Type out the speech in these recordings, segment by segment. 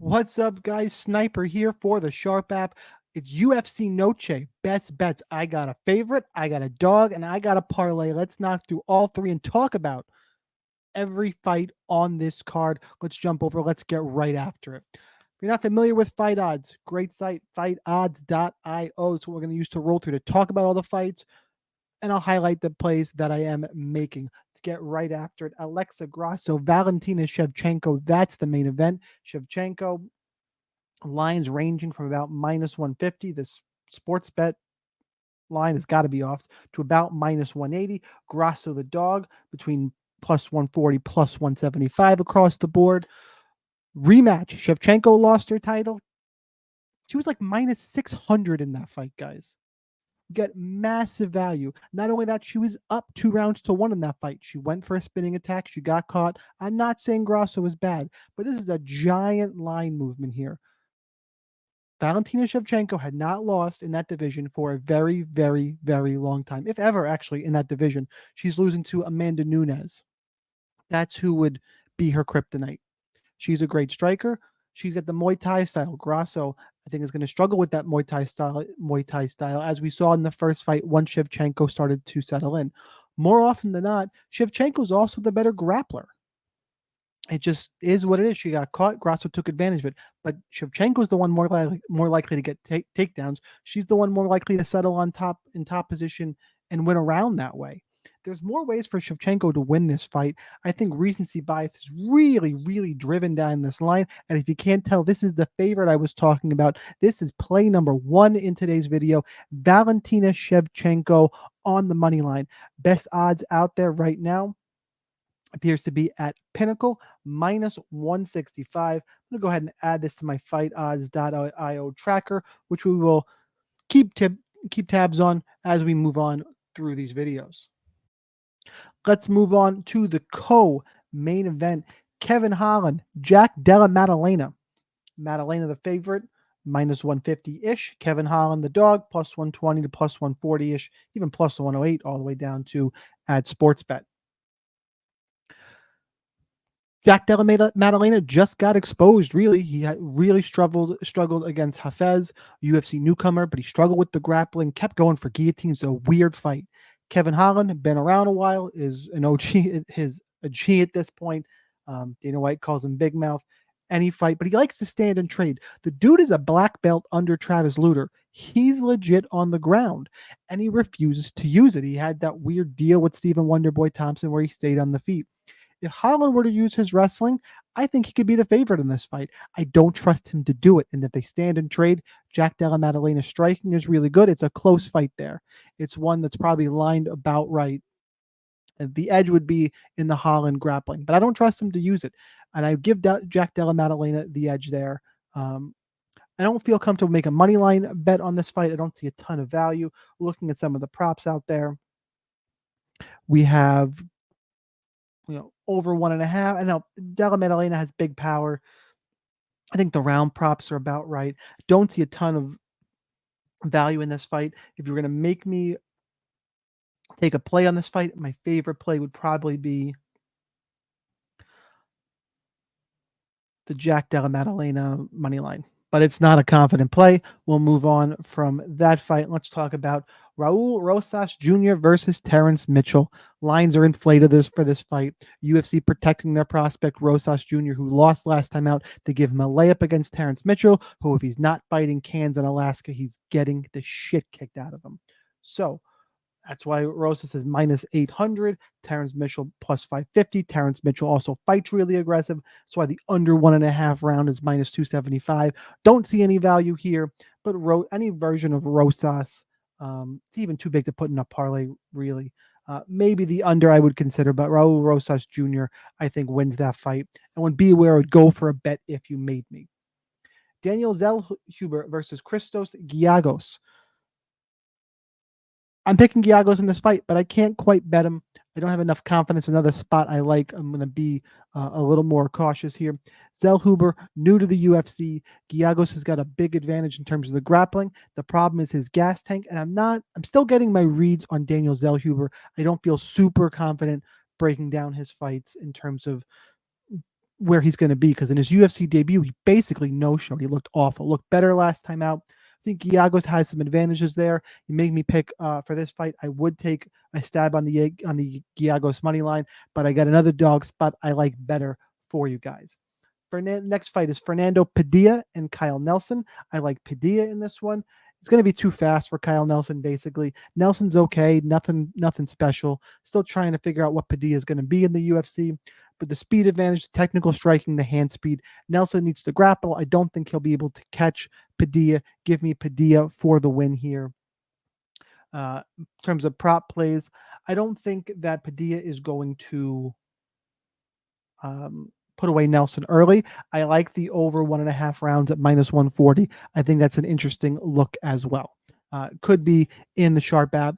What's up, guys? Sniper here for the Sharp app. It's UFC Noche. Best bets. I got a favorite, I got a dog, and I got a parlay. Let's knock through all three and talk about every fight on this card. Let's jump over. Let's get right after it. If you're not familiar with Fight Odds, great site, fightodds.io. It's what we're going to use to roll through to talk about all the fights, and I'll highlight the plays that I am making. Let's get right after it. Alexa Grasso, Valentina Shevchenko. That's the main event. Shevchenko lines ranging from about minus 150. This sports bet line has got to be off to about minus 180. Grasso the dog between plus 140, plus 175 across the board. Rematch. Shevchenko lost her title. She was like minus 600 in that fight, guys. Get massive value. Not only that, she was up 2 rounds to 1 in that fight. She went for a spinning attack. She got caught. I'm not saying Grasso was bad, but this is a giant line movement here. Valentina Shevchenko had not lost in that division for a very, very, very long time, if ever, actually, in that division. She's losing to Amanda Nunes. That's who would be her kryptonite. She's a great striker. She's got the Muay Thai style. Grasso, I think, is going to struggle with that Muay Thai style, as we saw in the first fight once Shevchenko started to settle in. More often than not, Shevchenko is also the better grappler. It just is what it is. She got caught. Grasso took advantage of it. But Shevchenko's the one more likely to get takedowns. She's the one more likely to settle on top in top position and win around that way. There's more ways for Shevchenko to win this fight. I think recency bias is really, really driven down this line. And if you can't tell, this is the favorite I was talking about. This is play number 1 in today's video. Valentina Shevchenko on the money line. Best odds out there right now appears to be at Pinnacle minus 165. I'm going to go ahead and add this to my fightodds.io tracker, which we will keep tabs on as we move on through these videos. Let's move on to the co-main event. Kevin Holland, Jack Della Maddalena. Maddalena the favorite, minus 150-ish. Kevin Holland the dog, plus 120 to plus 140-ish, even plus 108 all the way down to at Sportsbet. Jack Della Maddalena just got exposed, really. He had really struggled against Hafez, UFC newcomer, but he struggled with the grappling, kept going for guillotines. A weird fight. Kevin Holland, been around a while, is an OG, a G at this point. Dana White calls him Big Mouth. Any fight, but he likes to stand and trade. The dude is a black belt under Travis Lutter. He's legit on the ground, and he refuses to use it. He had that weird deal with Stephen Wonderboy Thompson where he stayed on the feet. If Holland were to use his wrestling, I think he could be the favorite in this fight. I don't trust him to do it. And if they stand and trade, Jack Della Maddalena's striking is really good. It's a close fight there. It's one that's probably lined about right. And the edge would be in the Holland grappling, but I don't trust him to use it. And I give Jack Della Maddalena the edge there. I don't feel comfortable making a money line bet on this fight. I don't see a ton of value. Looking at some of the props out there, we have over 1.5. I know Della Maddalena has big power. I think the round props are about right. Don't see a ton of value in this fight. If you're going to make me take a play on this fight, my favorite play would probably be the Jack Della Maddalena money line. But it's not a confident play. We'll move on from that fight. Let's talk about Raul Rosas Jr. versus Terrence Mitchell. Lines are inflated for this fight. UFC protecting their prospect, Rosas Jr., who lost last time out, to give him a layup against Terrence Mitchell, who, if he's not fighting cans in Alaska, he's getting the shit kicked out of him. So that's why Rosas is minus 800. Terrence Mitchell plus 550. Terrence Mitchell also fights really aggressive. That's why the under 1.5 round is minus 275. Don't see any value here, but any version of Rosas, it's even too big to put in a parlay, really. Maybe the under I would consider, but Raul Rosas Jr., I think, wins that fight. And would be where I would go for a bet if you made me. Daniel Zellhuber versus Christos Giagos. I'm picking Giagos in this fight, but I can't quite bet him. I don't have enough confidence. Another spot I like. I'm going to be a little more cautious here. Zellhuber, new to the UFC. Giagos has got a big advantage in terms of the grappling. The problem is his gas tank, and I'm still getting my reads on Daniel Zellhuber. I don't feel super confident breaking down his fights in terms of where he's going to be, because in his UFC debut, he basically no-showed. He looked awful. Looked better last time out. I think Giagos has some advantages there. You make me pick for this fight. I would take a stab on the Giagos money line, but I got another dog spot I like better for you guys. Next fight is Fernando Padilla and Kyle Nelson. I like Padilla in this one. It's going to be too fast for Kyle Nelson, basically. Nelson's okay, nothing special. Still trying to figure out what Padilla is going to be in the UFC. But the speed advantage, the technical striking, the hand speed. Nelson needs to grapple. I don't think he'll be able to catch Padilla. Give me Padilla for the win here. In terms of prop plays, I don't think that Padilla is going to put away Nelson early. I like the over 1.5 rounds at -140. I think that's an interesting look as well. Could be in the Sharp app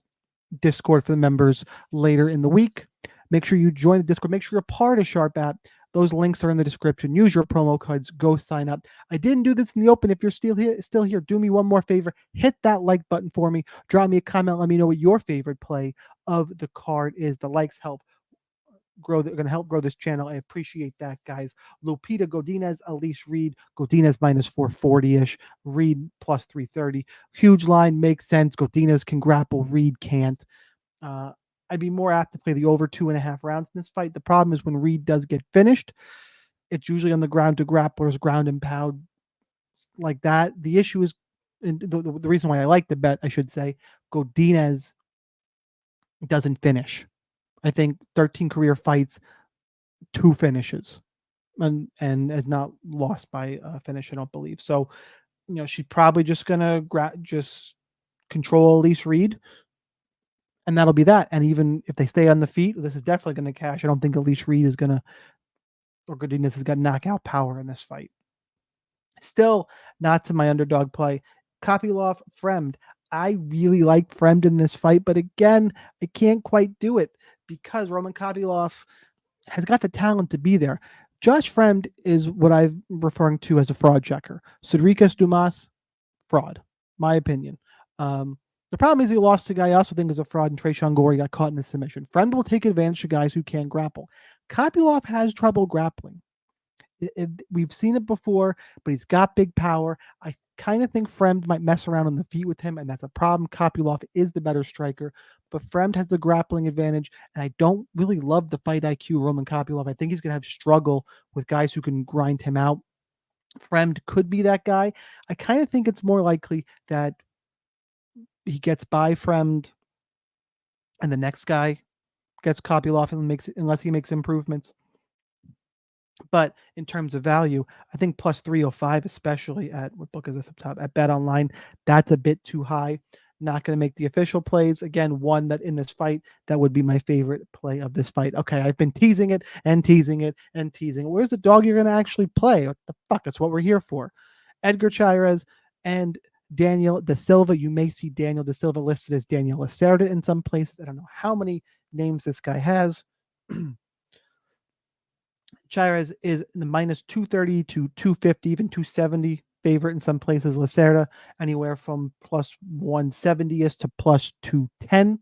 Discord for the members later in the week. Make sure you join the Discord. Make sure you're part of Sharp app. Those links are in the description. Use your promo codes. Go sign up. I didn't do this in the open. If you're still here, do me one more favor. Hit that like button for me. Drop me a comment. Let me know what your favorite play of the card is. The likes help going to help grow this channel. I appreciate that, guys. Lupita Godinez, Elise Reed. Godinez -440-ish. Reed +330. Huge line, makes sense. Godinez can grapple. Reed can't. I'd be more apt to play the over 2.5 rounds in this fight. The problem is when Reed does get finished, it's usually on the ground to grapplers, ground and pound like that. The issue is, and the reason why I like the bet, I should say, Godinez doesn't finish. I think 13 career fights, 2 finishes, and has not lost by a finish, I don't believe. So, she's probably just gonna just control Elise Reed, and that'll be that. And even if they stay on the feet, this is definitely gonna cash. I don't think Elise Reed is gonna, or Godinez has got knockout power in this fight. Still not to my underdog play. Kopylov, Fremd. I really like Fremd in this fight, but again, I can't quite do it because Roman Kopylov has got the talent to be there. Josh Fremd is what I'm referring to as a fraud checker. Cedricus Dumas, fraud, my opinion. The problem is he lost to a guy I also think is a fraud, and Tresean Gore. He got caught in a submission. Fremd will take advantage of guys who can't grapple. Kopylov has trouble grappling. We've seen it before, but he's got big power. I kind of think Fremd might mess around on the feet with him, and that's a problem. Kopylov is the better striker, but Fremd has the grappling advantage, and I don't really love the fight IQ Roman Kopylov. I think he's going to have struggle with guys who can grind him out. Fremd could be that guy. I kind of think it's more likely that he gets by Fremd, and the next guy gets Kopylov unless he makes improvements. But in terms of value, I think +305, especially at, what book is this up top? At Bet Online, that's a bit too high. Not going to make the official plays. Again, one that in this fight, that would be my favorite play of this fight. Okay, I've been teasing it and teasing it and teasing. Where's the dog you're going to actually play? What the fuck? That's what we're here for. Edgar Chairez and Daniel Da Silva. You may see Daniel Da Silva listed as Daniel Lacerda in some places. I don't know how many names this guy has. Chairez is the -230 to 250, even 270 favorite in some places. Lacerda anywhere from +170 to +210.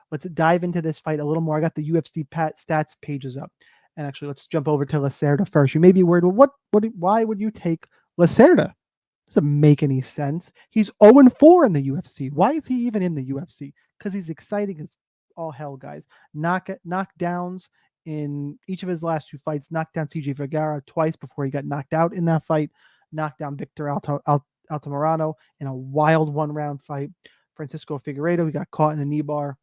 Let's dive into this fight a little more. I got the UFC stats pages up, and actually, let's jump over to Lacerda first. You may be worried, well, why would you take Lacerda? Doesn't make any sense. He's 0-4 in the UFC. Why is he even in the UFC? Because he's exciting as all hell, guys. Knockdowns in each of his last 2 fights. Knocked down CJ Vergara twice before he got knocked out in that fight. Knocked down Victor Altamirano in a wild 1-round fight. Francisco Figueiredo, he got caught in a knee bar.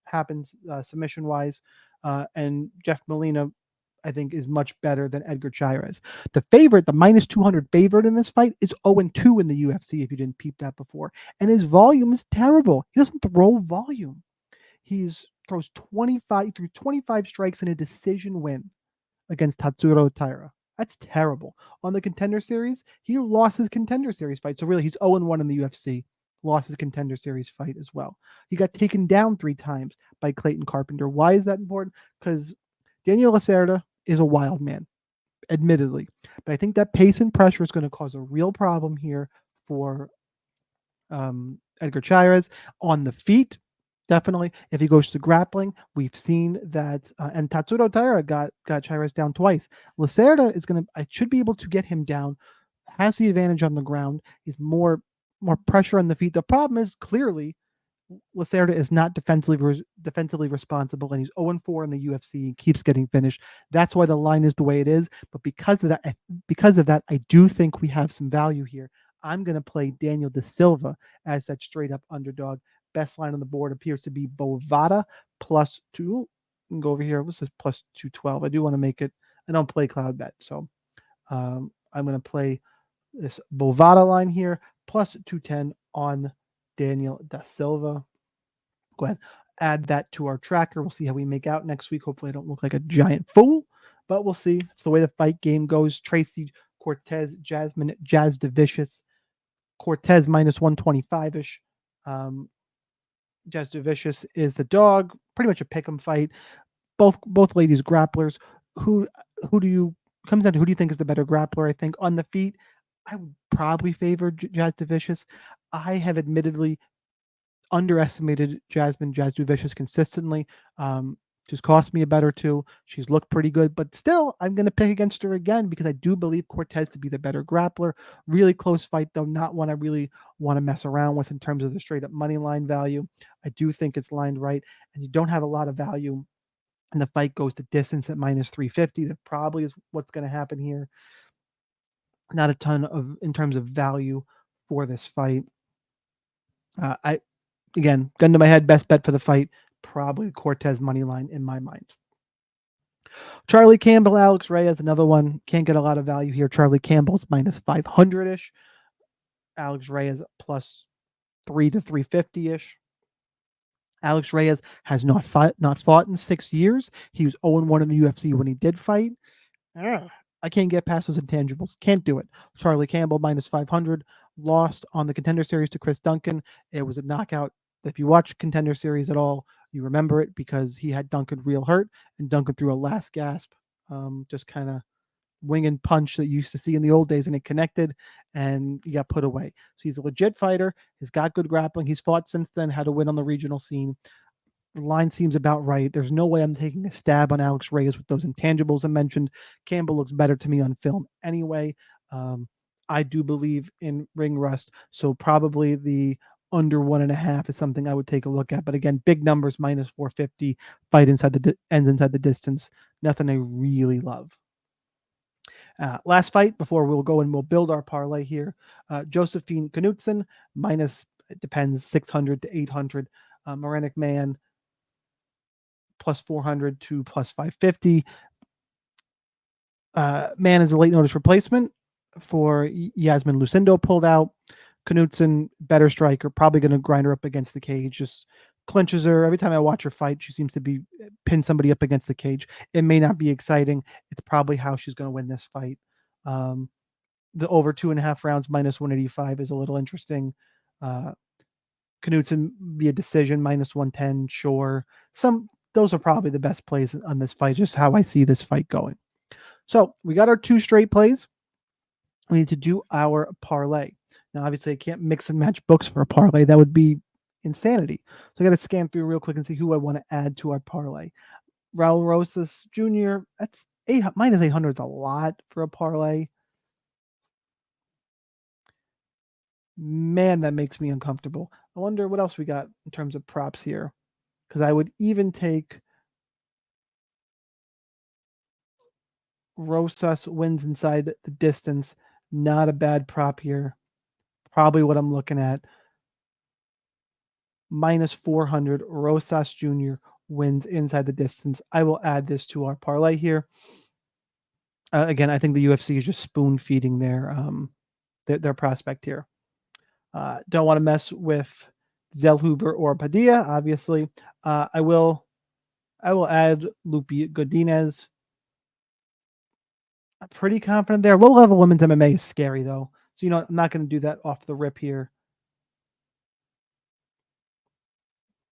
Happens submission-wise. And Jeff Molina, I think, is much better than Edgar Chairez. The favorite, the -200 favorite in this fight, is 0-2 in the UFC, if you didn't peep that before. And his volume is terrible. He doesn't throw volume. He throws 25 strikes in a decision win against Tatsuro Taira. That's terrible. On the Contender Series, he lost his Contender Series fight. So really, he's 0-1 in the UFC. Lost his Contender Series fight as well. He got taken down 3 times by Clayton Carpenter. Why is that important? Because Daniel Lacerda is a wild man, admittedly. But I think that pace and pressure is going to cause a real problem here for Edgar Chairez. On the feet, Definitely. If he goes to grappling, we've seen that, and Tatsuro Taira got Chairez down twice. Lacerda is gonna. I should be able to get him down. Has the advantage on the ground. He's more pressure on the feet. The problem is clearly Lacerda is not defensively responsible, and he's 0-4 in the UFC. And keeps getting finished. That's why the line is the way it is. But because of that, I do think we have some value here. I'm going to play Daniel De Silva as that straight up underdog. Best line on the board appears to be Bovada +2. We can go over here. What's this +212? I do want to make it. I don't play cloud bet, so I'm going to play this Bovada line here +210 on Daniel Da Silva. Go ahead, add that to our tracker. We'll see how we make out next week. Hopefully, I don't look like a giant fool, but we'll see. It's the way the fight game goes. Tracy Cortez, Jasmine Jazz Devicious. Cortez -125 ish. Jazz Devicious is the dog. Pretty much a pick'em fight. Both ladies grapplers. Who who do you comes down to who do you think is the better grappler? I think on the feet, I would probably favor Jazz Devicious. I have admittedly underestimated Jasmine Jazz Vicious consistently. She's cost me a bet or two. She's looked pretty good, but still, I'm going to pick against her again because I do believe Cortez to be the better grappler. Really close fight, though, not one I really want to mess around with in terms of the straight up money line value. I do think it's lined right, and you don't have a lot of value. And the fight goes to distance at -350. That probably is what's going to happen here. Not a ton of in terms of value for this fight. I Again, gun to my head, best bet for the fight, probably Cortez money line in my mind. Charlie Campbell, Alex Reyes, another one. Can't get a lot of value here. Charlie Campbell's -500 ish. Alex Reyes +3 to 350 ish. Alex Reyes has not fought in 6 years. He was 0-1 in the UFC when he did fight. I can't get past those intangibles. Can't do it. Charlie Campbell -500, lost on the Contender Series to Chris Duncan. It was a knockout. If you watch Contender Series at all, you remember it because he had Duncan real hurt, and Duncan threw a last gasp, just kind of wing and punch that you used to see in the old days, and it connected, and he got put away. So he's a legit fighter. He's got good grappling. He's fought since then, had to win on the regional scene. The line seems about right. There's no way I'm taking a stab on Alex Reyes with those intangibles I mentioned. Campbell looks better to me on film anyway. I do believe in ring rust, so probably the under 1.5 is something I would take a look at. But again, big numbers -450, fight ends inside the distance. Nothing I really love. Last fight before we'll go and we'll build our parlay here. Josephine Knudsen minus, it depends, 600 to 800. Marinic Man +400 to +550. Man is a late notice replacement for Yasmin Lucindo pulled out. Knudsen, better striker, probably going to grind her up against the cage. Just clinches her. Every time I watch her fight, she seems to be pin somebody up against the cage. It may not be exciting. It's probably how she's going to win this fight. The over 2.5 rounds -185 is a little interesting. Knudsen be a decision -110. Sure, those are probably the best plays on this fight. Just how I see this fight going. So we got our 2 straight plays. We need to do our parlay. Now, obviously, I can't mix and match books for a parlay. That would be insanity. So I got to scan through real quick and see who I want to add to our parlay. Raul Rosas Jr., that's -800 is a lot for a parlay. Man, that makes me uncomfortable. I wonder what else we got in terms of props here. Because I would even take Rosas wins inside the distance. Not a bad prop here. Probably what I'm looking at. -400. Rosas Jr. wins inside the distance. I will add this to our parlay here. Again, I think the UFC is just spoon feeding their prospect here. Don't want to mess with Zellhuber or Padilla, obviously. I will add Lupi Godinez. I'm pretty confident there. Low level women's MMA is scary though. So I'm not going to do that off the rip here.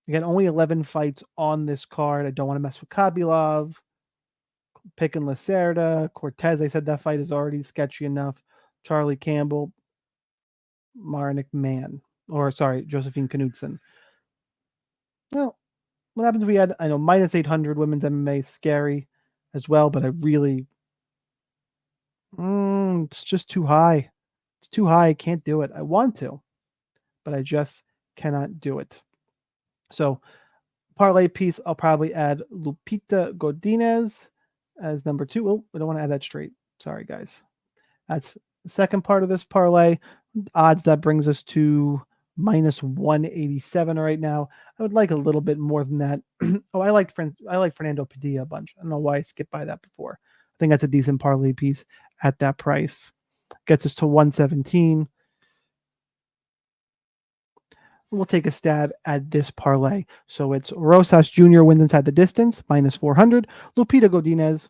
Again, only 11 fights on this card. I don't want to mess with Kabilov. Picking Lacerda. Cortez, I said that fight is already sketchy enough. Charlie Campbell. Marinic Man. Or, sorry, Josephine Knudsen. Well, what happens if we had, I know, minus 800 women's MMA is scary as well, but I really, it's just too high. It's too high. I can't do it. I want to, but I just cannot do it. So, parlay piece, I'll probably add Lupita Godinez as number 2. Oh, I don't want to add that straight. Sorry, guys. That's the second part of this parlay. Odds that brings us to minus 187 right now. I would like a little bit more than that. Oh, I like Fernando Padilla a bunch. I don't know why I skipped by that before. I think that's a decent parlay piece at that price. Gets us to 117. We'll take a stab at this parlay. So it's Rosas Jr. wins inside the distance, minus 400. Lupita Godinez,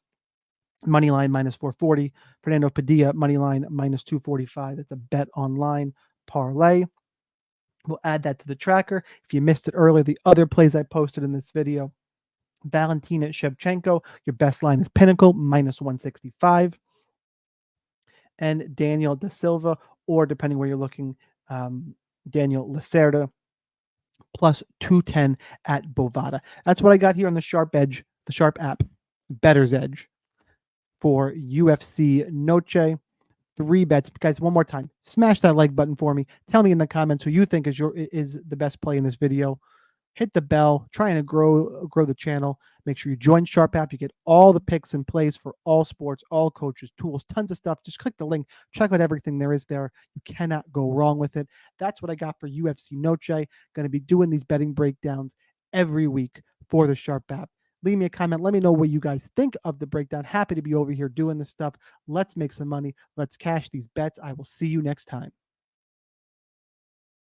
money line, minus 440. Fernando Padilla, money line, minus 245. It's a bet online parlay. We'll add that to the tracker. If you missed it earlier, the other plays I posted in this video: Valentina Shevchenko, your best line is Pinnacle, minus 165. And Daniel Da Silva, or depending where you're looking, Daniel Lacerda, plus 210 at Bovada. That's what I got here on the Sharp Edge, the Sharp app, Better's Edge, for UFC Noche. 3 bets. Guys, one more time, smash that like button for me. Tell me in the comments who you think is the best play in this video. Hit the bell, trying to grow the channel. Make sure you join Sharp app. You get all the picks and plays for all sports, all coaches, tools, tons of stuff. Just click the link, check out everything there is there. You cannot go wrong with it. That's what I got for UFC Noche. Going to be doing these betting breakdowns every week for the Sharp app. Leave me a comment. Let me know what you guys think of the breakdown. Happy to be over here doing this stuff. Let's make some money. Let's cash these bets. I will see you next time.